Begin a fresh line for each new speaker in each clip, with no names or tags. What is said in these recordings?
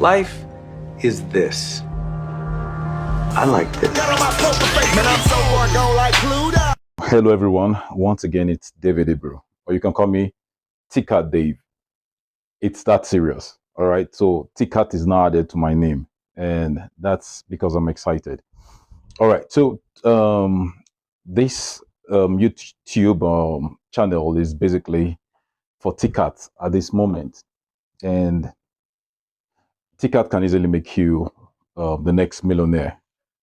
Life is this. I like this.
Hello everyone, once again it's David Ibro, or you can call me Tcat Dave. It's that serious, all right? So Tcat is now added to my name, and that's because I'm excited. All right, so this YouTube channel is basically for Tcat at this moment, and Tcat can easily make you the next millionaire,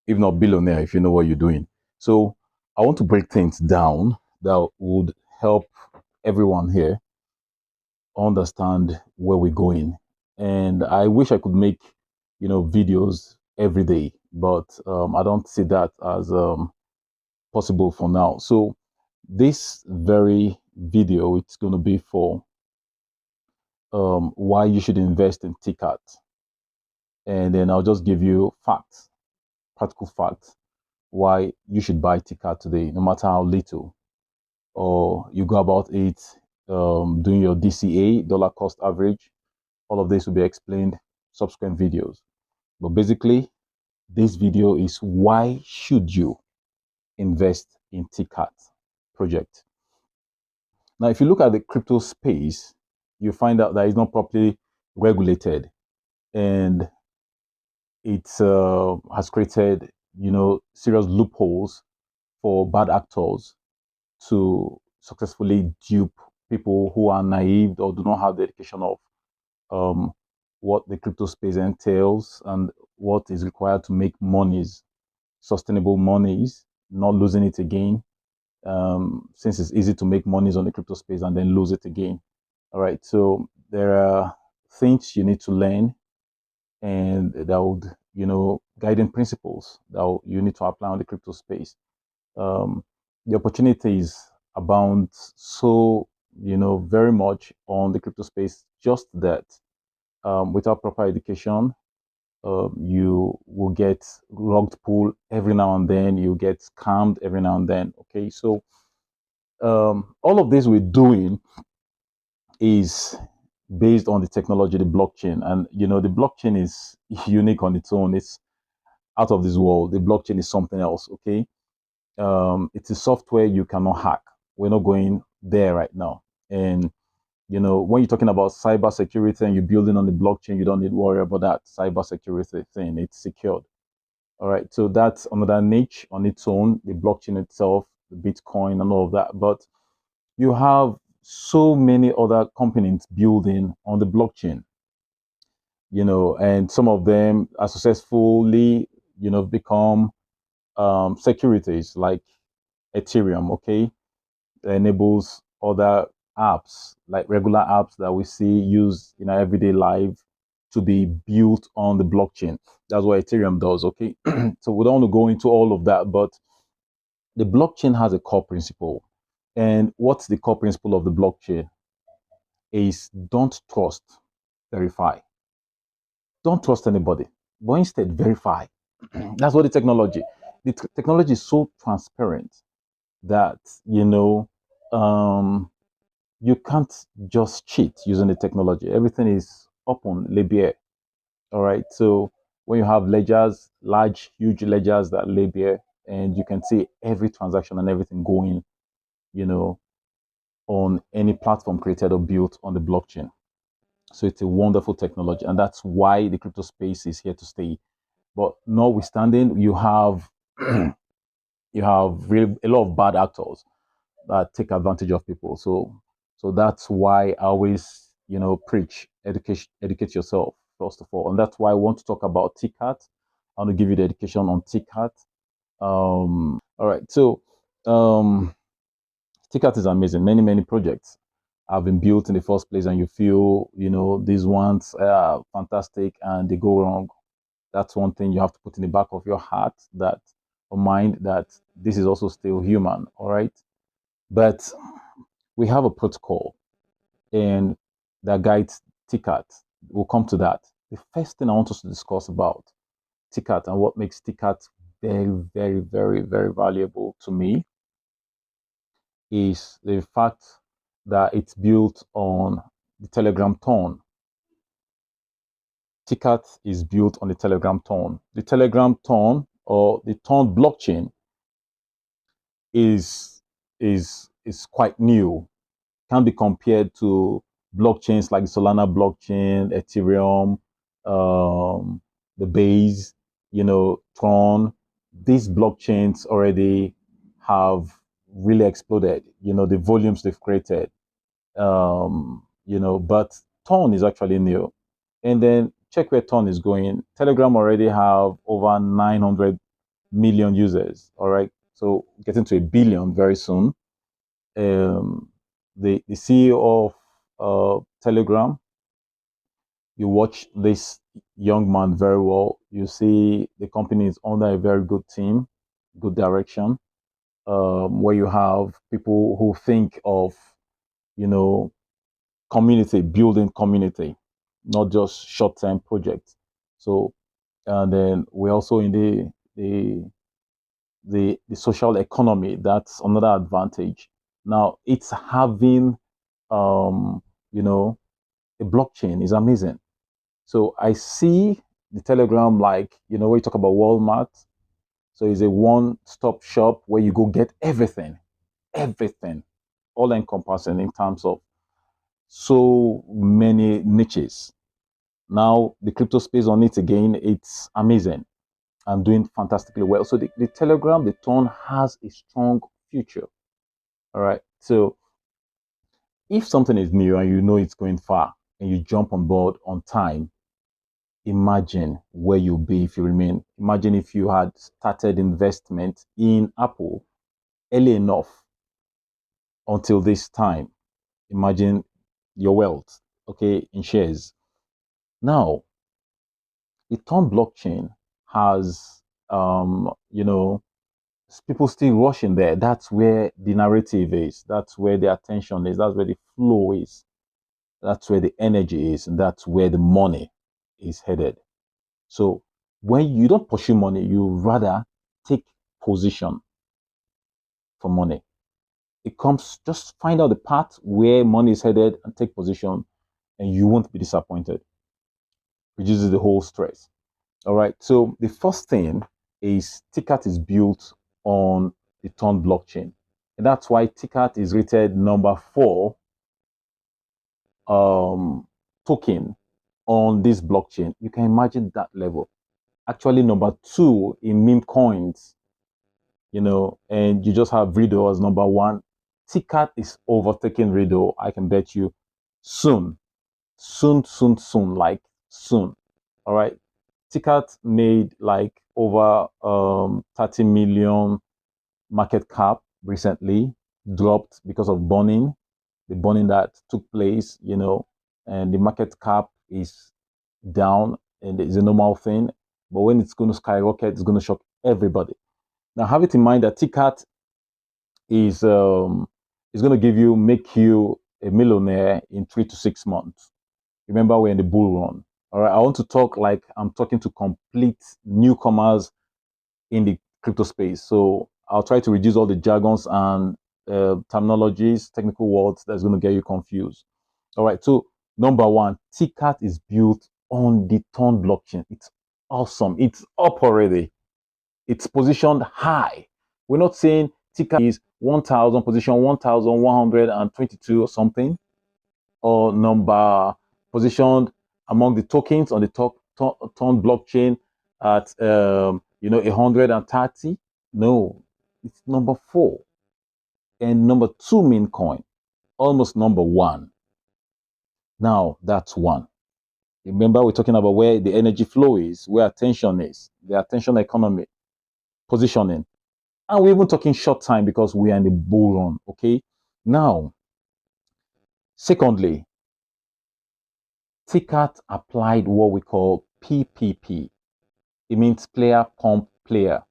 if not billionaire, if you know what you're doing. So I want to break things down that would help everyone here understand where we're going. And I wish I could make, videos every day, but I don't see that as possible for now. So this very video, it's going to be for why you should invest in Tcat. And then I'll just give you facts, practical facts, why you should buy Tcat today, no matter how little, or you go about it doing your DCA, dollar cost average. All of this will be explained subsequent videos. But basically, this video is why should you invest in Tcat project. Now, if you look at the crypto space, you find out that it's not properly regulated, and it has created, serious loopholes for bad actors to successfully dupe people who are naive or do not have the education of what the crypto space entails and what is required to make monies, sustainable monies, not losing it again. Since it's easy to make monies on the crypto space and then lose it again. All right, so there are things you need to learn, and that would, guiding principles that you need to apply on the crypto space. The opportunities abound so, very much on the crypto space, just that without proper education, you will get logged pool every now and then, you get scammed every now and then. Okay, so all of this we're doing is based on the technology, the blockchain, and the blockchain is unique on its own. It's out of this world. The blockchain is something else. Okay, it's a software you cannot hack. We're not going there right now. And when you're talking about cyber security and you're building on the blockchain, you don't need to worry about that cyber security thing. It's secured. All right. So that's another niche on its own, the blockchain itself, the Bitcoin and all of that. But you have so many other companies building on the blockchain, and some of them are successfully, become securities like Ethereum, okay? That enables other apps, like regular apps that we see used in our everyday life, to be built on the blockchain. That's what Ethereum does, okay? So we don't want to go into all of that, but the blockchain has a core principle. And what's the core principle of the blockchain? Is don't trust, verify. Don't trust anybody, but instead verify. That's what the technology. Technology is so transparent that um, you can't just cheat using the technology. Everything is open, libre. All right. So when you have ledgers, large, huge ledgers that lay bare, and you can see every transaction and everything going, you know, on any platform created or built on the blockchain. So it's a wonderful technology, and that's why the crypto space is here to stay. But notwithstanding, you have you have really a lot of bad actors that take advantage of people. So that's why I always preach educate yourself first of all, and that's why I want to talk about Tcat. I want to give you the education on Tcat. All right, so Tcat is amazing. Many projects have been built in the first place, and you feel these ones are fantastic, and they go wrong. That's one thing you have to put in the back of your heart, that or mind, that this is also still human. All right, but we have a protocol and that guides Tcat. We'll come to that. The first thing I want us to discuss about Tcat and what makes Tcat very valuable to me is the fact that it's built on the Telegram tone. Tcat is built on the Telegram Ton. The Telegram Ton or the Ton blockchain is quite new. Can be compared to blockchains like Solana blockchain, Ethereum, the Base, Tron. These blockchains already have really exploded. The volumes they've created. But Ton is actually new. And then check where Ton is going. Telegram already have over 900 million users. All right, so getting to a billion very soon. The CEO of Telegram, you watch this young man very well. You see the company is under a very good team, good direction, where you have people who think of, community, building community, not just short-term projects. So, and then we're also in the social economy. That's another advantage. Now, it's having, um, you know, a blockchain is amazing. So I see the Telegram like, when you talk about Walmart. So it's a one-stop shop where you go get everything, all encompassing in terms of so many niches. Now the crypto space on it again, it's amazing and doing fantastically well. So the Telegram, the Ton has a strong future. All right. So if something is new and you know it's going far and you jump on board on time, imagine where you'll be if you remain. Imagine if you had started investment in Apple early enough until this time. Imagine your wealth, okay, in shares. Now, the Ton blockchain has, people still rushing there. That's where the narrative is. That's where the attention is. That's where the flow is. That's where the energy is. And that's where the money is headed. So when you don't pursue money, you rather take position for money. It comes, just find out the path where money is headed and take position, and you won't be disappointed. Reduces the whole stress. All right. So the first thing is Tcat is built on the Ton blockchain. And that's why Tcat is rated number 4 token on this blockchain. You can imagine that level. Actually, number 2 in meme coins, and you just have Rido as number 1. Tcat is overtaking Rido, I can bet you, soon. Soon, like soon. All right. Tcat made like over 30 million market cap recently, dropped because of the burning that took place, and the market cap is down, and it's a normal thing. But when it's going to skyrocket, it's going to shock everybody. Now, have it in mind that Tcat is going to make you a millionaire in 3 to 6 months. Remember, we're in the bull run. All right, I want to talk like I'm talking to complete newcomers in the crypto space. So I'll try to reduce all the jargons and terminologies, technical words that's going to get you confused. All right, so number 1, Tcat is built on the Ton blockchain. It's awesome. It's up already. It's positioned high. We're not saying Tcat is 1,000, position 1,122 or something, or number positioned among the tokens on the Ton blockchain at 130. No, it's number 4 and number 2 main coin, almost number 1. Now that's 1. Remember, we're talking about where the energy flow is, where attention is, the attention economy, positioning, and we're even talking short time because we are in the bull run. Okay, now secondly, Tcat applied what we call PPP. It means player pump player.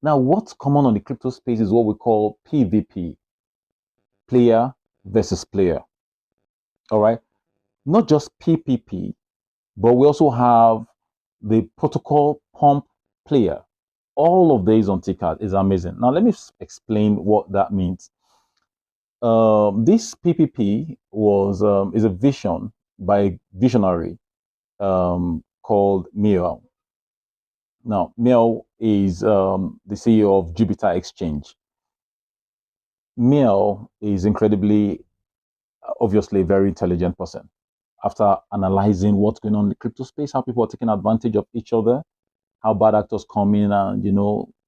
Now, what's common on the crypto space is what we call PVP, player versus player. All right. Not just PPP, but we also have the protocol pump player. All of these on Tcat is amazing. Now, let me explain what that means. This PPP is a vision by a visionary called Mio. Now, Mio is the CEO of Jupiter Exchange. Mio is incredibly, obviously, a very intelligent person. After analyzing what's going on in the crypto space, how people are taking advantage of each other, how bad actors come in and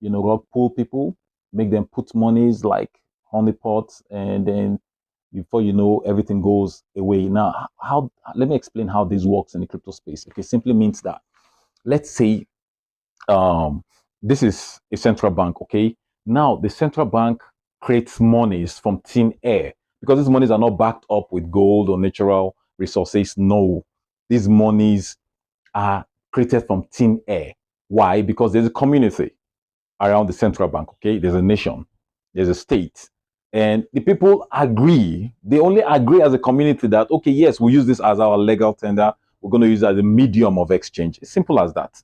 rug pull people, make them put monies like honeypots, and then before you know, everything goes away. Now, how? Let me explain how this works in the crypto space. Okay, simply means that, let's say, um, this is a central bank. Okay, now the central bank creates monies from thin air because these monies are not backed up with gold or natural resources. No, these monies are created from thin air. Why? Because there's a community around the central bank. Okay, there's a nation, there's a state, and the people agree. They only agree as a community that, okay, yes, we use this as our legal tender. We're going to use it as a medium of exchange. It's simple as that.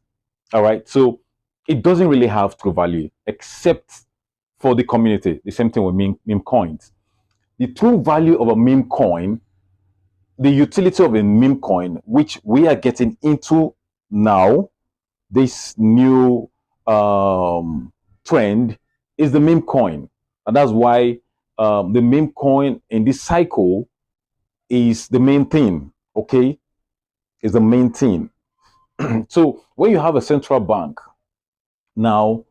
All right. So it doesn't really have true value except for the community. The same thing with meme coins. The true value of a meme coin, the utility of a meme coin, which we are getting into now, this new trend, is the meme coin. And that's why the meme coin in this cycle is the main thing. Okay, is the main thing. So when you have a central bank now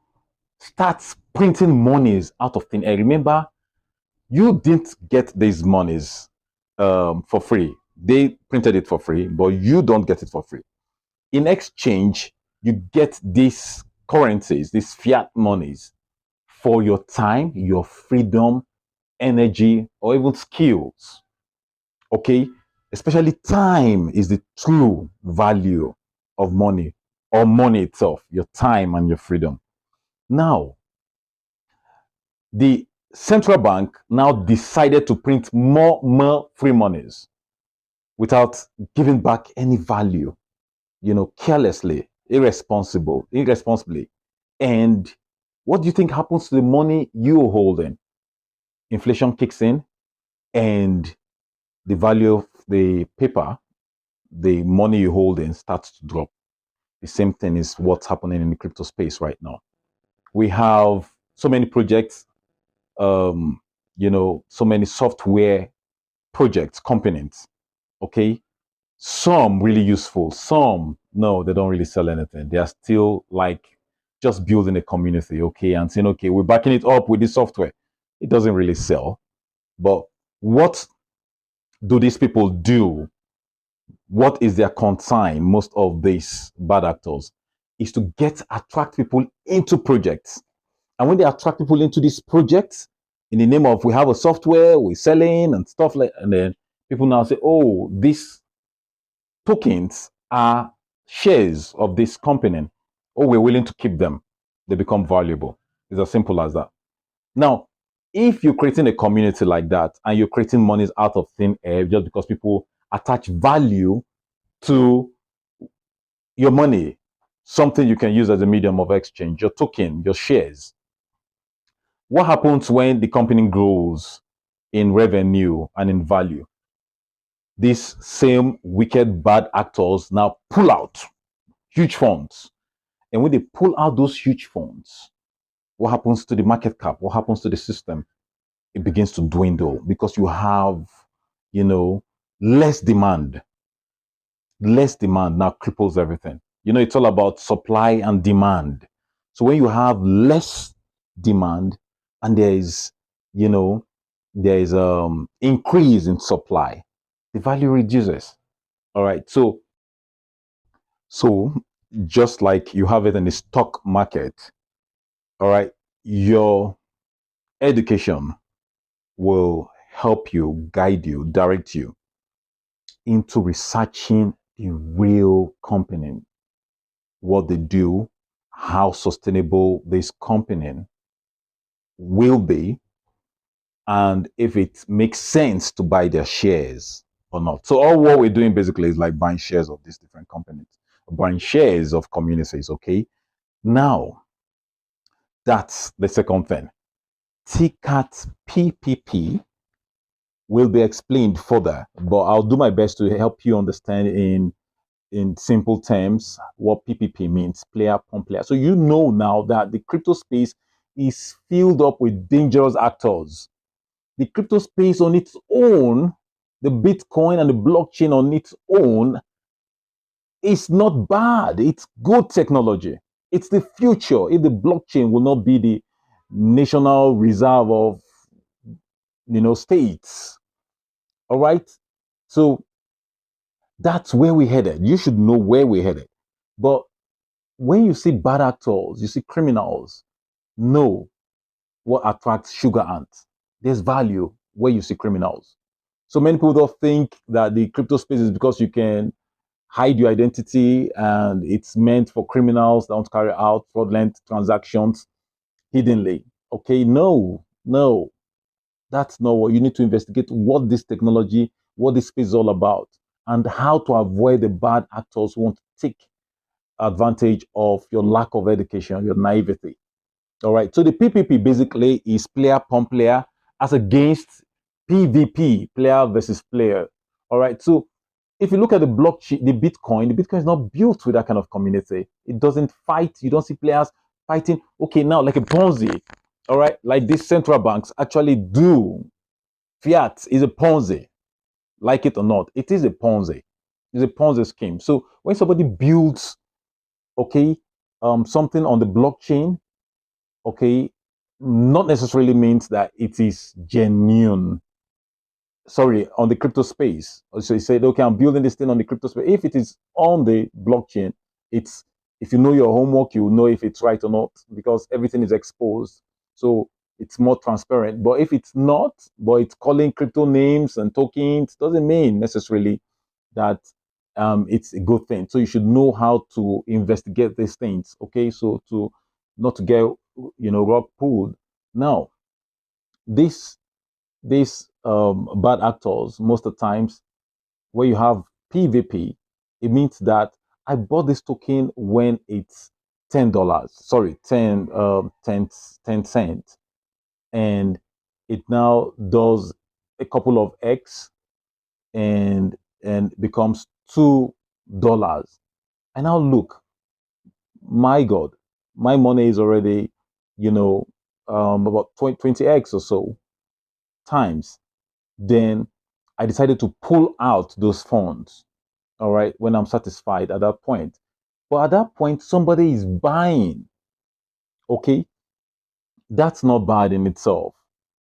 starts printing monies out of thin air, remember, you didn't get these monies for free. They printed it for free, but you don't get it for free. In exchange, you get these currencies, these fiat monies, for your time, your freedom, energy, or even skills. Okay? Especially time is the true value of money, or money itself, your time and your freedom. Now, the central bank now decided to print more free monies without giving back any value, carelessly, irresponsibly. And what do you think happens to the money you're holding? Inflation kicks in, and the value of the paper, the money you're holding, starts to drop. The same thing is what's happening in the crypto space right now. We have so many projects, so many software projects, components. Okay, some really useful, some no, they don't really sell anything. They are still like just building a community, okay, and saying, okay, we're backing it up with this software. It doesn't really sell. But what do these people do? What is their concern? Most of these bad actors is to attract people into projects. And when they attract people into these projects, in the name of, we have a software, we're selling and stuff like, and then people now say, oh, these tokens are shares of this company. Oh, we're willing to keep them. They become valuable. It's as simple as that. Now, if you're creating a community like that and you're creating monies out of thin air just because people attach value to your money, something you can use as a medium of exchange, your token, your shares, what happens when the company grows in revenue and in value? These same wicked bad actors now pull out huge funds. And when they pull out those huge funds, what happens to the market cap? What happens to the system? It begins to dwindle because you have, less demand. Less demand now cripples everything. It's all about supply and demand. So when you have less demand and there's increase in supply, the value reduces. All right. So just like you have it in the stock market, all right, your education will help you, guide you, direct you into researching the real company, what they do, how sustainable this company will be, and if it makes sense to buy their shares or not. So all what we're doing basically is like buying shares of these different companies, buying shares of communities, okay? Now, that's the second thing. Tcat PPP will be explained further, but I'll do my best to help you understand in in simple terms what PPP means, player pump player. So you know now that the crypto space is filled up with dangerous actors. The crypto space on its own, the Bitcoin and the blockchain on its own, is not bad. It's good technology. It's the future. If the blockchain will not be the national reserve of states, all right. So that's where we're headed. You should know where we're headed. But when you see bad actors, you see criminals, know what attracts sugar ants. There's value where you see criminals. So many people don't think that the crypto space is because you can hide your identity and it's meant for criminals that want to carry out fraudulent transactions hiddenly. Okay, no, that's not what you need to investigate. What this technology, what this space is all about, and how to avoid the bad actors who want to take advantage of your lack of education, your naivety. All right. So the PPP basically is player pump player as against PVP, player versus player. All right. So if you look at the blockchain, the Bitcoin is not built with that kind of community. It doesn't fight. You don't see players fighting. Okay, now like a Ponzi. All right. Like these central banks actually do. Fiat is a Ponzi. Like it or not, it is a Ponzi. It's a Ponzi scheme. So when somebody builds, okay, something on the blockchain, okay, not necessarily means that it is genuine. Sorry, on the crypto space. So he said, okay, I'm building this thing on the crypto space. If it is on the blockchain, it's if you know your homework, you know if it's right or not because everything is exposed. So it's more transparent. But if it's not, but it's calling crypto names and tokens, doesn't mean necessarily that it's a good thing. So you should know how to investigate these things. Okay, so to not to get rug pulled. Now, this these bad actors, most of the times, where you have PVP, it means that I bought this token when it's $10. Sorry, 10 cents, and it now does a couple of X and becomes $2. And now look, my God, my money is already, about 20x or so times. Then I decided to pull out those funds, all right, when I'm satisfied at that point. But at that point, somebody is buying, okay? That's not bad in itself.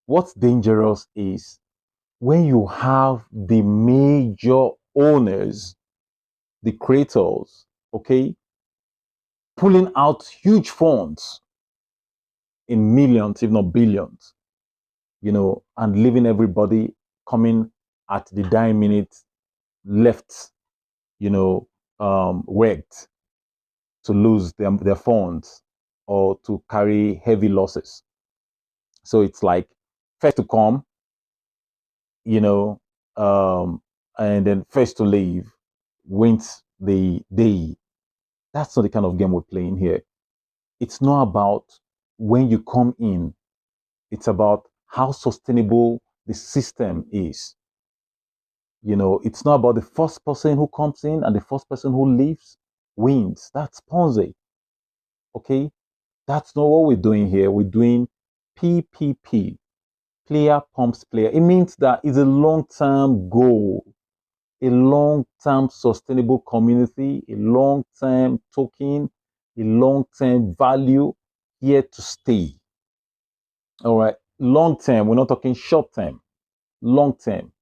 What's dangerous is when you have the major owners, the creators, okay, pulling out huge funds in millions, if not billions, and leaving everybody coming at the dying minute left, wrecked to lose their funds or to carry heavy losses. So it's like first to come, you know, and then first to leave wins the day. That's not the kind of game we're playing here. It's not about when you come in, it's about how sustainable the system is. It's not about the first person who comes in and the first person who leaves wins. That's Ponzi. Okay? That's not what we're doing here. We're doing PPP, player pumps player. It means that it's a long-term goal, a long-term sustainable community, a long-term token, a long-term value here to stay. All right. Long term, we're not talking short term, long term.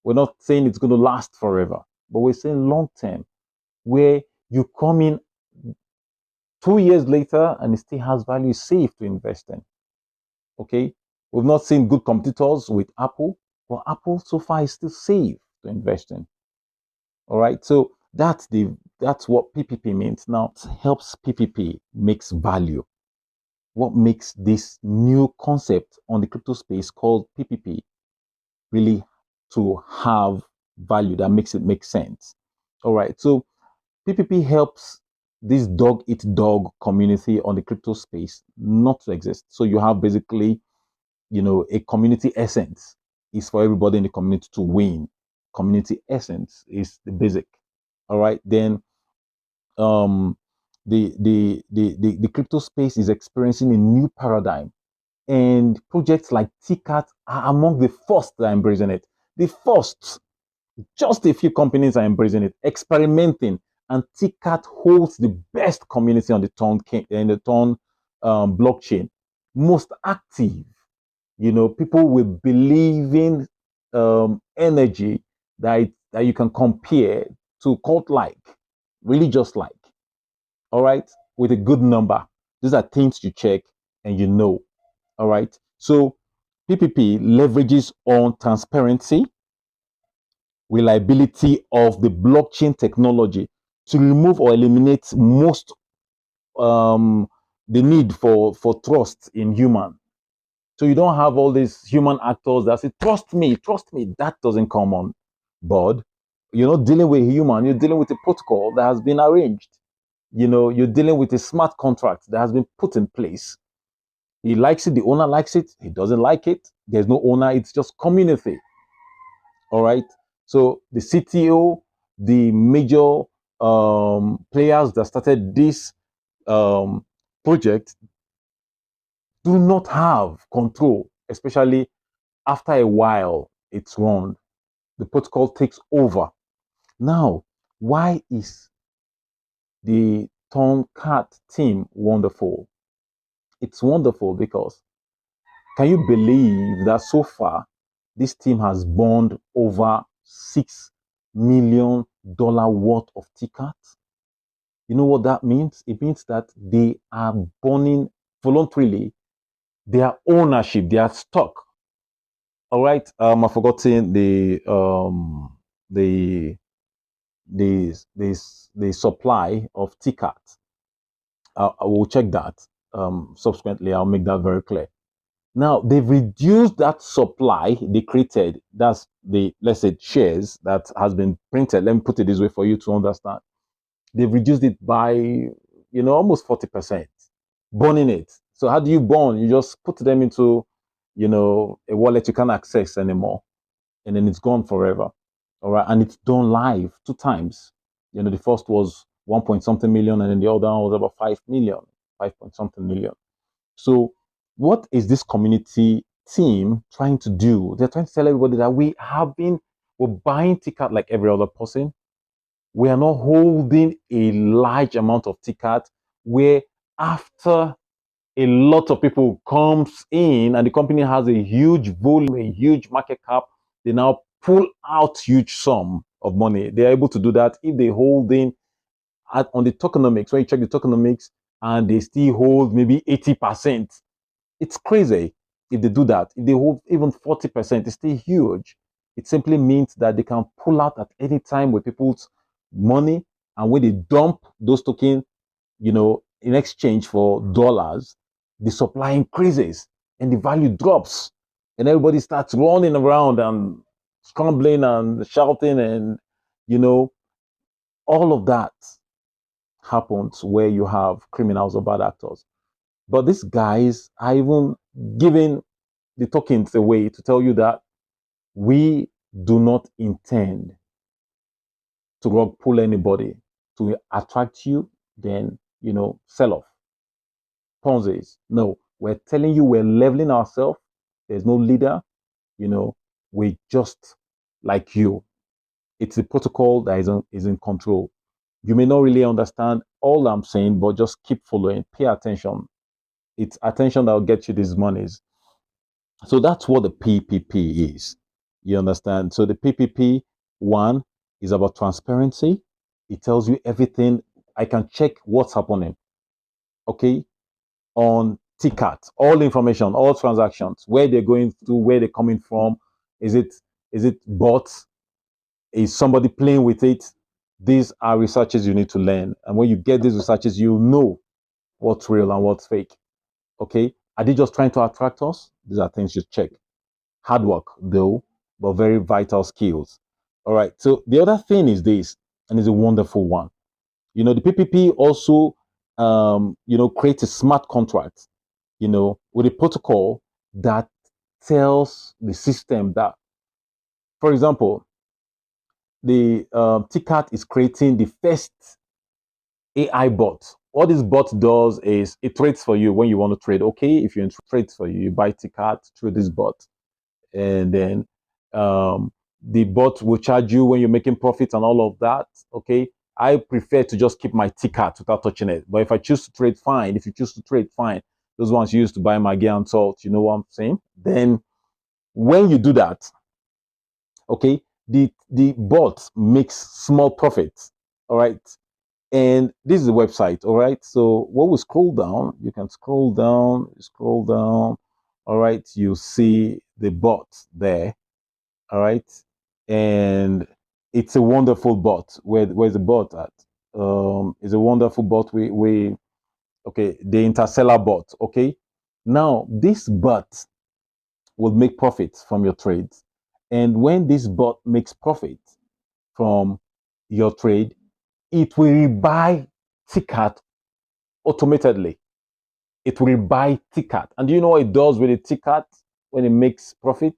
We're not saying it's going to last forever, but we're saying long term, where you come in 2 years later and it still has value, safe to invest in. Okay. We've not seen good competitors with Apple, but Apple so far is still safe to invest in. All right. So that's what PPP means. Now it helps PPP makes value. What makes this new concept on the crypto space called PPP really to have value that makes it make sense. All right. So PPP helps this dog eat dog community on the crypto space not to exist. So you have basically, a community essence is for everybody in the community to win. Community essence is the basic. All right. Then um, the crypto space is experiencing a new paradigm, and projects like Tcat are among the first that are embracing it. The first, just a few companies are embracing it, experimenting, and Tcat holds the best community on the Ton blockchain, most active. People with believing energy that you can compare to cult like, religious like. All right, with a good number. These are things to check and all right. So PPP leverages on transparency, reliability of the blockchain technology to remove or eliminate most the need for trust in human. So you don't have all these human actors that say, trust me, trust me. That doesn't come on board. You're not dealing with a human, you're dealing with a protocol that has been arranged. You're dealing with a smart contract that has been put in place. He likes it, the owner likes it, he doesn't like it. There's no owner, it's just community. All right. So the CTO, the major players that started this project do not have control, especially after a while it's run. The protocol takes over. Now, why is the Tcat team wonderful? It's wonderful because can you believe that so far this team has burned over $6 million worth of tickets? You know what that means? It means that they are burning voluntarily their ownership, their stock. All right. I've forgotten the the supply of Tcat. I will check that subsequently. I'll make that very clear. Now they've reduced that supply they created. That's the, let's say, shares that has been printed. Let me put it this way for you to understand. They've reduced it by almost 40%, burning it. So how do you burn? You just put them into a wallet you can't access anymore, and then it's gone forever. All right, and it's done live 2 times. The first was 1 point something million, and then the other one was about 5 million, 5 point something million. So, what is this community team trying to do? They're trying to tell everybody that we're buying ticket like every other person. We are not holding a large amount of ticket where after a lot of people comes in and the company has a huge volume, a huge market cap, they now pull out huge sum of money. They're able to do that if they hold in on the tokenomics. When you check the tokenomics and they still hold maybe 80%, it's crazy if they do that. If they hold even 40%, it's still huge. It simply means that they can pull out at any time with people's money, and when they dump those tokens, in exchange for dollars, the supply increases and the value drops, and everybody starts running around and scrambling and shouting, and you know all of that happens where you have criminals or bad actors. But these guys are even giving the tokens away to tell you that we do not intend to rug pull anybody to attract you, then sell off. Ponzi's. No, we're telling you we're leveling ourselves. There's no leader. We just like you. It's the protocol that is in control. You may not really understand all I'm saying, but just keep following. Pay attention. It's attention that will get you these monies. So that's what the PPP is. You understand? So the PPP one is about transparency. It tells you everything. I can check what's happening. Okay, on Tcat, all information, all transactions, where they're going to, where they're coming from. Is it bots? Is somebody playing with it? These are researches you need to learn. And when you get these researches, you know what's real and what's fake. Okay? Are they just trying to attract us? These are things you check. Hard work, though, but very vital skills. All right. So the other thing is this, and it's a wonderful one. The PPP also, creates a smart contract, with a protocol that tells the system that, for example, the Tcat is creating the first AI bot. What this bot does is it trades for you when you want to trade. Okay, if you trade for you, you buy Tcat through this bot, and then the bot will charge you when you're making profits and all of that. Okay, I prefer to just keep my Tcat without touching it. But if I choose to trade, fine. If you choose to trade, fine. Those ones you used to buy Maggie and salt, you know what I'm saying? Then when you do that, okay, the bot makes small profits. All right. And this is the website, all right? So when we scroll down, you can scroll down, all right? You see the bot there, all right? And it's a wonderful bot. Where's the bot at? It's a wonderful bot. Okay, the interseller bot, okay? Now, this bot will make profits from your trades. And when this bot makes profit from your trade, it will buy Tcat automatically. It will buy Tcat. And do you know what it does with the Tcat when it makes profit?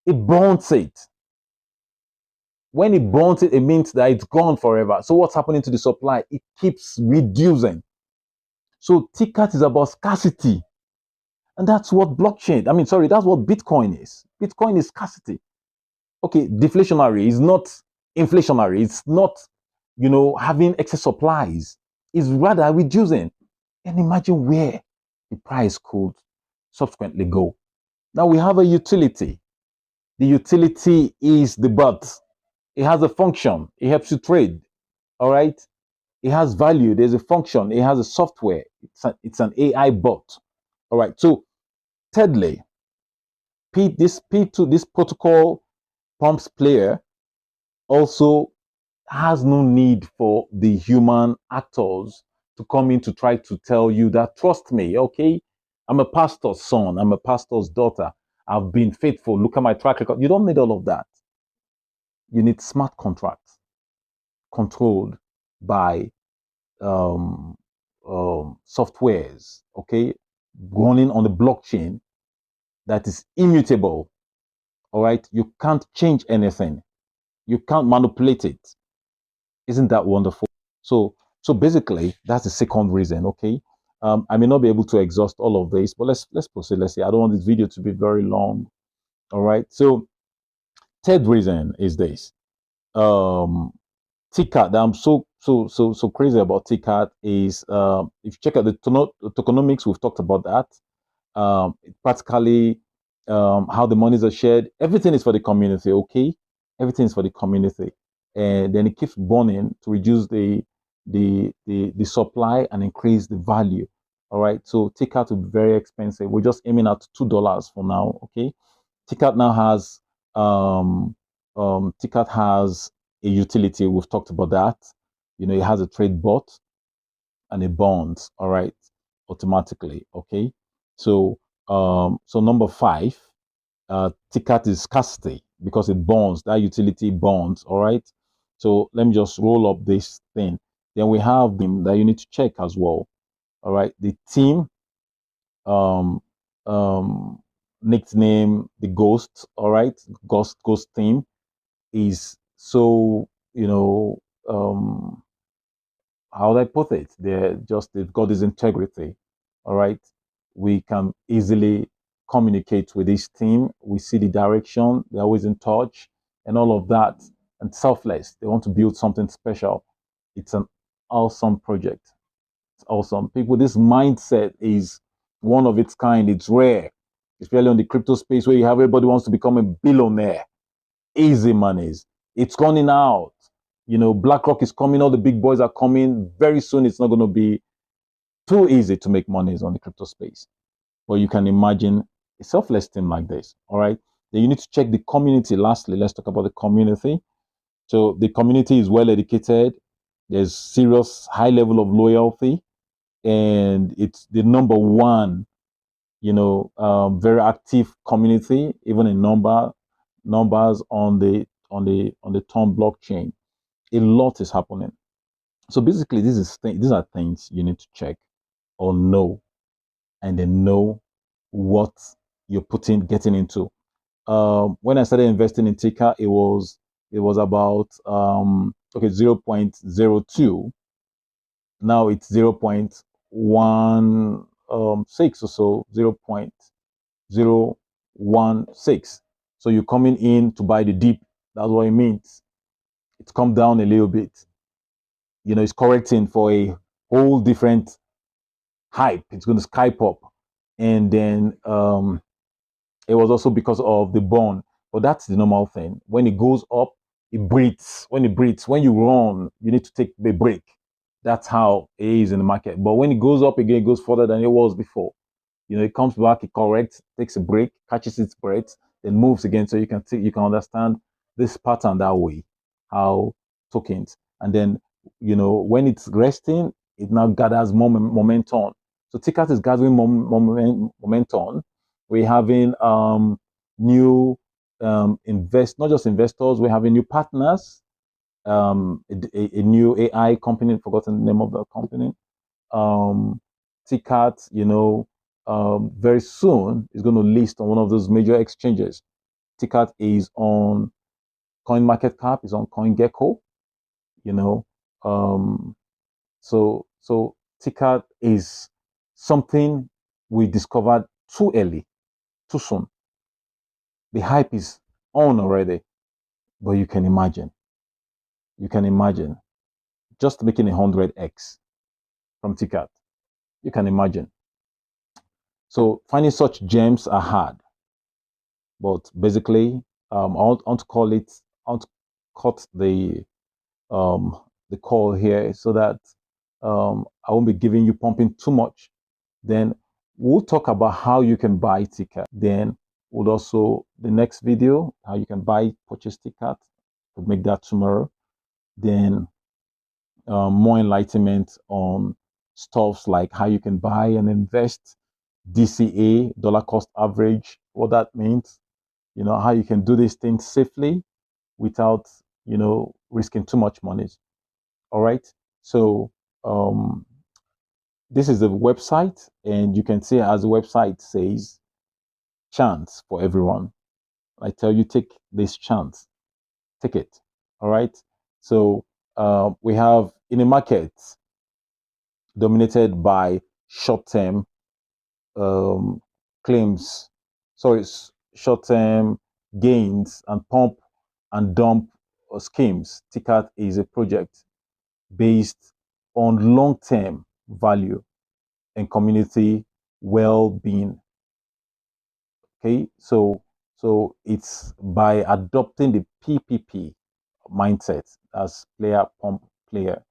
It burns it. When it burns it, it means that it's gone forever. So what's happening to the supply? It keeps reducing. So Tcat is about scarcity. And that's what that's what Bitcoin is. Bitcoin is scarcity. Okay, deflationary is not inflationary. It's not, having excess supplies. It's rather reducing. And imagine where the price could subsequently go. Now we have a utility. The utility is the bot. It has a function. It helps you trade. All right. It has value. There's a function. It has a software. It's an AI bot. All right. So thirdly, this P2, this protocol pumps player also has no need for the human actors to come in to try to tell you that, trust me, okay, I'm a pastor's son, I'm a pastor's daughter, I've been faithful, look at my track record. You don't need all of that. You need smart contracts controlled by um, softwares, okay, running on the blockchain that is immutable. All right, you can't change anything, you can't manipulate it. Isn't that wonderful? So basically, that's the second reason. Okay, I may not be able to exhaust all of this, but let's proceed. Let's see. I don't want this video to be very long. All right. So third reason is this. Um, Tcat that I'm so crazy about Tcat is if you check out the tokenomics, we've talked about that. Practically how the monies are shared. Everything is for the community, okay? Everything is for the community. And then it keeps burning to reduce the supply and increase the value. All right. So Tcat will be very expensive. We're just aiming at $2 for now, okay? Tcat now has Tcat has a utility. We've talked about that. It has a trade bot and it bonds, all right, automatically. Okay. So number 5, Tcat is scarcity because it bonds, that utility bonds, all right. So let me just roll up this thing. Then we have them that you need to check as well. All right. The team, um, um, nickname the ghost, all right, ghost team is so, how would I put it? They've got this integrity. All right. We can easily communicate with this team. We see the direction, they're always in touch and all of that. And selfless. They want to build something special. It's an awesome project. It's awesome. People, this mindset is one of its kind. It's rare, especially on the crypto space where you have everybody wants to become a billionaire. Easy monies. It's running out. BlackRock is coming, all the big boys are coming. Very soon, it's not going to be too easy to make monies on the crypto space. But you can imagine a selfless team like this. All right. Then you need to check the community. Lastly, let's talk about the community. So the community is well educated. There's serious high level of loyalty, and it's the number one, very active community, even in numbers on the Tom blockchain. A lot is happening. So basically, these are things you need to check or know, and then know what you're getting into. When I started investing in Tcat, it was about 0.02. Now it's 0.16 or so, 0.016. So you're coming in to buy the dip. That's what it means. It's come down a little bit. It's correcting for a whole different hype. It's going to skype up. And then it was also because of the bond. But that's the normal thing. When it goes up, it breathes. When it breathes, when you run, you need to take a break. That's how it is in the market. But when it goes up again, it goes further than it was before. It comes back, it corrects, takes a break, catches its breath, then moves again. So you can understand this pattern that way, how tokens. And then, when it's resting, it now gathers more momentum. So Tcat is gathering momentum. We're having new not just investors, we're having new partners, a new AI company, forgotten the name of the company. Tcat, very soon is going to list on one of those major exchanges. Tcat is on CoinMarketCap, is on CoinGecko, you know. So Tcat is something we discovered too early, too soon. The hype is on already, but you can imagine just making 100x from Tcat. You can imagine. So finding such gems are hard, but basically, I want to call it. I want to cut the call here so that I won't be giving you pumping too much. Then we'll talk about how you can buy Tcat. Then we'll also the next video how you can purchase Tcat. We'll make that tomorrow. Then more enlightenment on stuffs like how you can buy and invest, DCA, dollar cost average, what that means, how you can do these things safely without, risking too much money. All right. So this is the website, and you can see as the website says, chance for everyone. I tell you, take this chance, take it. All right. So we have in a market dominated by short-term claims, sorry, short-term gains and pump and dump schemes. Tcat is a project based on long-term value and community well-being. Okay, so it's by adopting the PPP mindset as player pump player.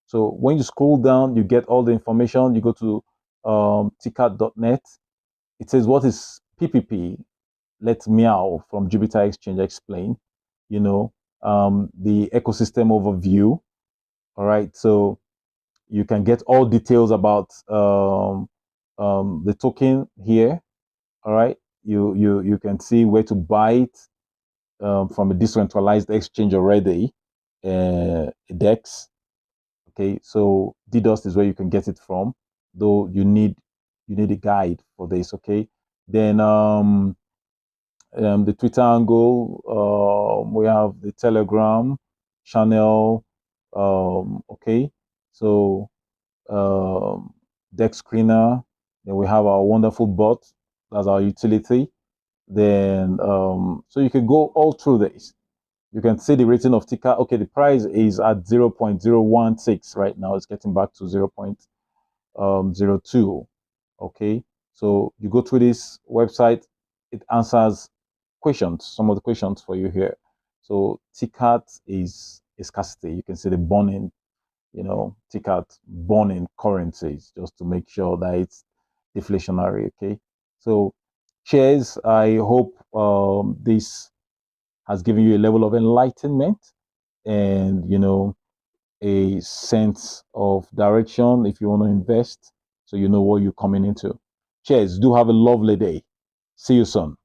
So when you scroll down, you get all the information. You go to tcat.net. It says, what is PPP? Let Meow from Jupiter Exchange explain. The ecosystem overview. All right, so you can get all details about the token here. All right, you can see where to buy it from a decentralized exchange already, DEX. Okay, so DDoS is where you can get it from, though you need a guide for this. Okay, then the Twitter angle, we have the Telegram channel. Okay, so Dex Screener. Then we have our wonderful bot. That's our utility. Then so you can go all through this. You can see the rating of Tcat. Okay, the price is at 0.016 right now. It's getting back to 0.02. Okay, so you go through this website. It answers questions, some of the questions for you here. So Tcat is a scarcity. You can see the burning, Tcat burning currencies just to make sure that it's deflationary. Okay, so cheers. I hope this has given you a level of enlightenment and a sense of direction if you want to invest, so you know what you're coming into. Cheers. Do have a lovely day. See you soon.